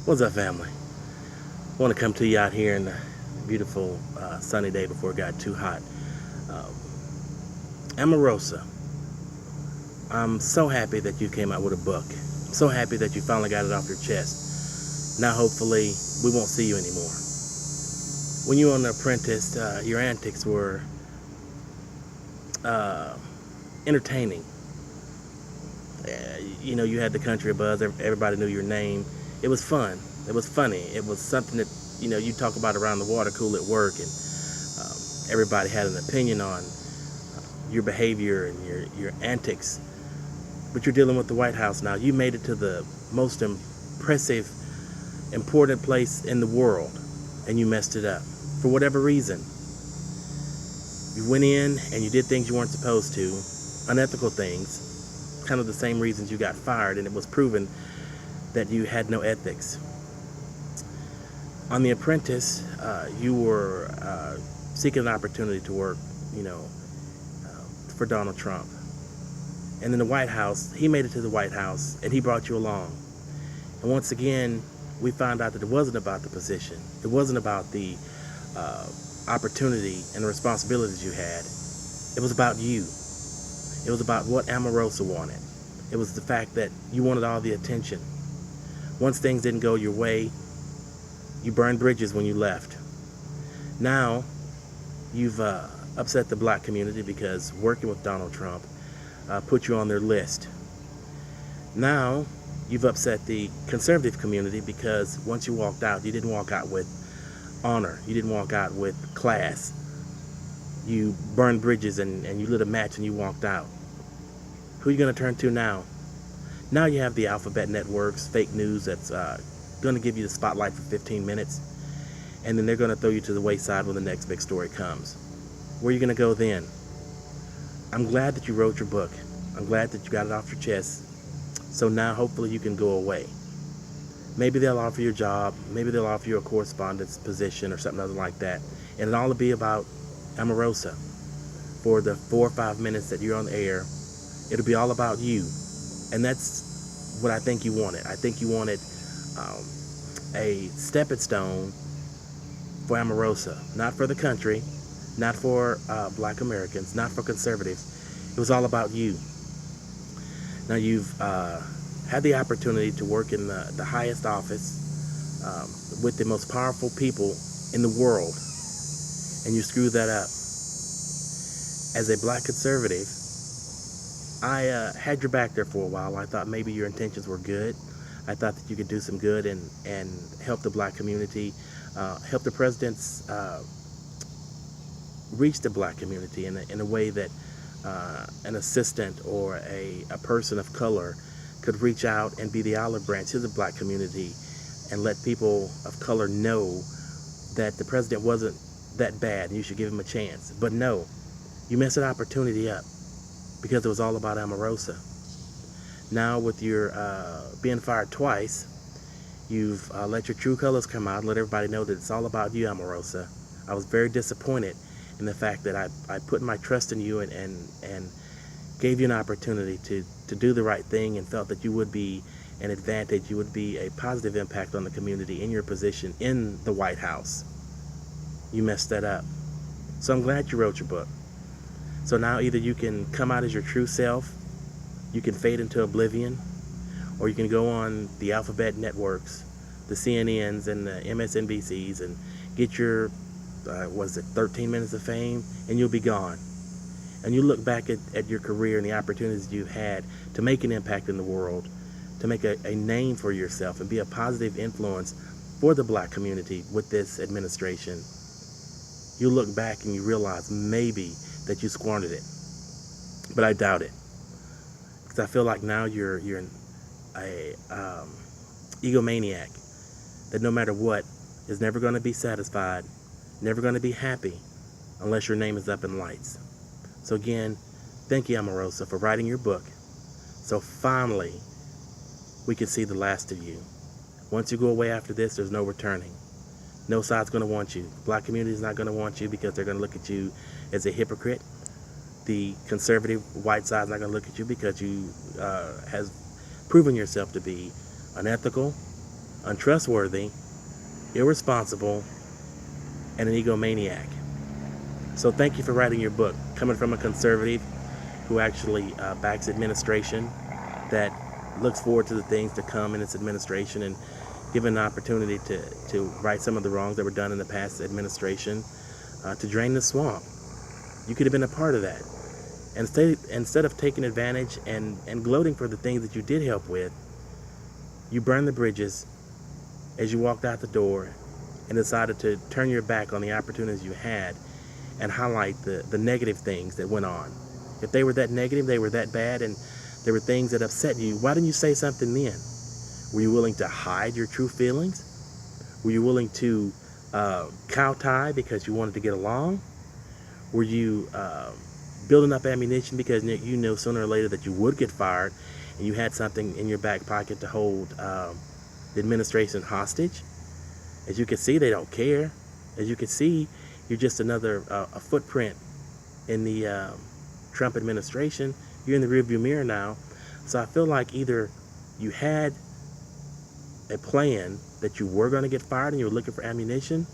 What's up, family? I want to come to you out here in the beautiful sunny day before it got too hot. Um, Omarosa, I'm so happy that you came out with a book. I'm so happy that you finally got it off your chest. Now, hopefully, we won't see you anymore. When you were on The Apprentice, your antics were uh, entertaining. You had the country buzz. Everybody knew your name. It was fun. It was funny. It was something that you talk about around the water cooler at work, and um, everybody had an opinion on your behavior and your antics. But you're dealing with the White House now. You made it to the most impressive, important place in the world, and you messed it up for whatever reason. You went in and you did things you weren't supposed to, unethical things, kind of the same reasons you got fired, and it was proven that you had no ethics. On The Apprentice, you were seeking an opportunity to work, for Donald Trump. And in the White House, he made it to the White House, and he brought you along. And once again, we found out that it wasn't about the position. It wasn't about the opportunity and the responsibilities you had. It was about you. It was about what Omarosa wanted. It was the fact that you wanted all the attention. Once things didn't go your way, you burned bridges when you left. Now, you've upset the black community because working with Donald Trump put you on their list. Now, you've upset the conservative community because once you walked out, you didn't walk out with honor. You didn't walk out with class. You burned bridges and you lit a match and you walked out. Who are you going to turn to now? Now you have the alphabet networks, fake news that's going to give you the spotlight for 15 minutes, and then they're going to throw you to the wayside when the next big story comes. Where are you going to go then? I'm glad that you wrote your book. I'm glad that you got it off your chest. So now hopefully you can go away. Maybe they'll offer you a job. Maybe they'll offer you a correspondence position or something other like that. And it'll all be about Omarosa. For the 4 or 5 minutes that you're on the air, it'll be all about you. And that's what I think you wanted. I think you wanted a stepping stone for Omarosa. Not for the country, not for black Americans, not for conservatives. It was all about you. Now you've had the opportunity to work in the highest office with the most powerful people in the world, and you screwed that up. As a black conservative, I had your back there for a while. I thought maybe your intentions were good. I thought that you could do some good and help the black community, help the presidents reach the black community in a way that an assistant or a person of color could reach out and be the olive branch to the black community and let people of color know that the president wasn't that bad and you should give him a chance. But no, you messed that opportunity up because it was all about Omarosa. Now with your being fired twice, you've let your true colors come out and let everybody know that it's all about you, Omarosa. I was very disappointed in the fact that I put my trust in you and gave you an opportunity to do the right thing and felt that you would be an advantage, you would be a positive impact on the community in your position in the White House. You messed that up. So I'm glad you wrote your book. So now either you can come out as your true self, you can fade into oblivion, or you can go on the alphabet networks, the CNNs and the MSNBCs and get your, 13 minutes of fame, and you'll be gone. And you look back at your career and the opportunities you've had to make an impact in the world, to make a name for yourself and be a positive influence for the black community with this administration. You look back and you realize maybe that you squandered it. But I doubt it. Because I feel like now you're a egomaniac that no matter what is never going to be satisfied, never going to be happy unless your name is up in lights. So again, thank you, Omarosa, for writing your book. So finally, we can see the last of you. Once you go away after this, there's no returning. No side's going to want you. The black community is not going to want you because they're going to look at you as a hypocrite. The conservative white side is not going to look at you because you has proven yourself to be unethical, untrustworthy, irresponsible, and an egomaniac. So thank you for writing your book, coming from a conservative who actually backs administration that looks forward to the things to come in its administration, and given an opportunity to right some of the wrongs that were done in the past administration, to drain the swamp. You could have been a part of that. And instead of taking advantage and gloating for the things that you did help with, you burned the bridges as you walked out the door and decided to turn your back on the opportunities you had and highlight the negative things that went on. If they were that negative, they were that bad, and there were things that upset you, why didn't you say something then? Were you willing to hide your true feelings? Were you willing to cow-tie because you wanted to get along? Were you building up ammunition because you knew sooner or later that you would get fired, and you had something in your back pocket to hold the administration hostage? As you can see, they don't care. As you can see, you're just another a footprint in the Trump administration. You're in the rearview mirror now. So I feel like either you had a plan that you were going to get fired and you were looking for ammunition,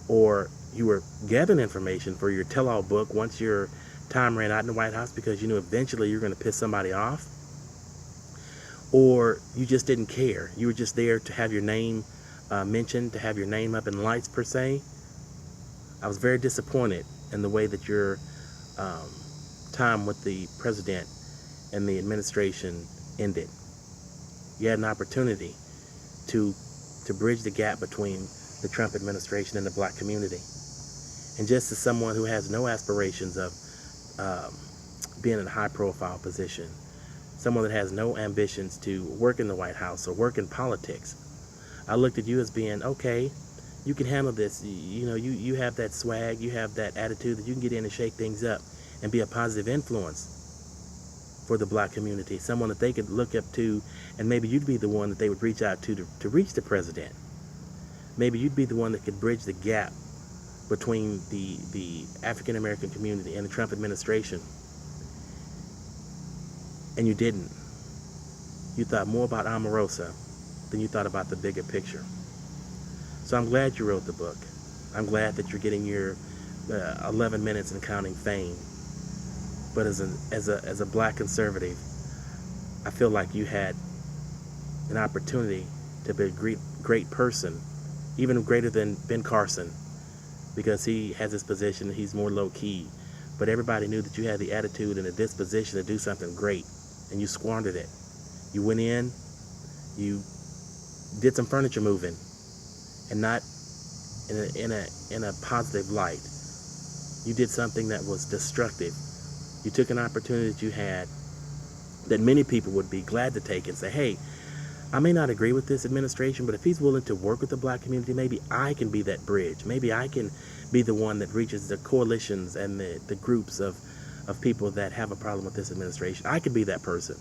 or you were gathering information for your tell-all book once your time ran out in the White House because you knew eventually you're going to piss somebody off, or you just didn't care. You were just there to have your name mentioned, to have your name up in lights per se. I was very disappointed in the way that your time with the president and the administration ended. You had an opportunity to bridge the gap between the Trump administration and the black community. And just as someone who has no aspirations of being in a high-profile position, someone that has no ambitions to work in the White House or work in politics, I looked at you as being, okay, you can handle this. You have that swag, you have that attitude that you can get in and shake things up and be a positive influence for the black community, someone that they could look up to, and maybe you'd be the one that they would reach out to reach the president. Maybe you'd be the one that could bridge the gap between the African American community and the Trump administration. And you didn't. You thought more about Omarosa than you thought about the bigger picture. So I'm glad you wrote the book. I'm glad that you're getting your 11 minutes and counting fame. But as a black conservative, I feel like you had an opportunity to be a great person, even greater than Ben Carson, because he has his position and he's more low-key. But everybody knew that you had the attitude and the disposition to do something great, and you squandered it. You went in, you did some furniture moving, and not in a positive light. You did something that was destructive. You took an opportunity that you had that many people would be glad to take and say, hey, I may not agree with this administration, but if he's willing to work with the black community, maybe I can be that bridge. Maybe I can be the one that reaches the coalitions and the groups of people that have a problem with this administration. I could be that person.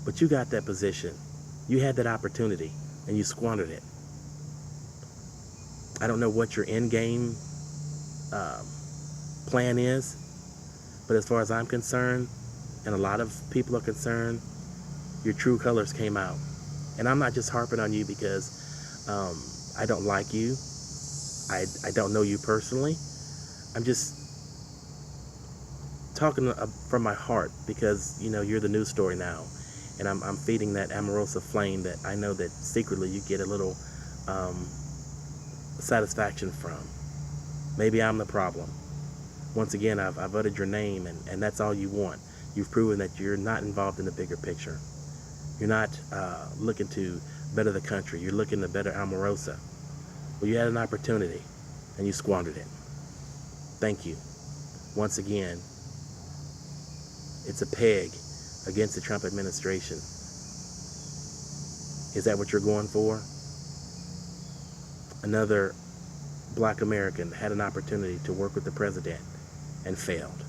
But you got that position. You had that opportunity, and you squandered it. I don't know what your end game plan is, but as far as I'm concerned, and a lot of people are concerned, your true colors came out. And I'm not just harping on you because I don't like you. I don't know you personally. I'm just talking from my heart because, you're the news story now. And I'm feeding that Omarosa flame that I know that secretly you get a little satisfaction from. Maybe I'm the problem. Once again, I've uttered your name, and that's all you want. You've proven that you're not involved in the bigger picture. You're not looking to better the country. You're looking to better Omarosa. Well, you had an opportunity, and you squandered it. Thank you. Once again, it's a peg against the Trump administration. Is that what you're going for? Another black American had an opportunity to work with the president and failed.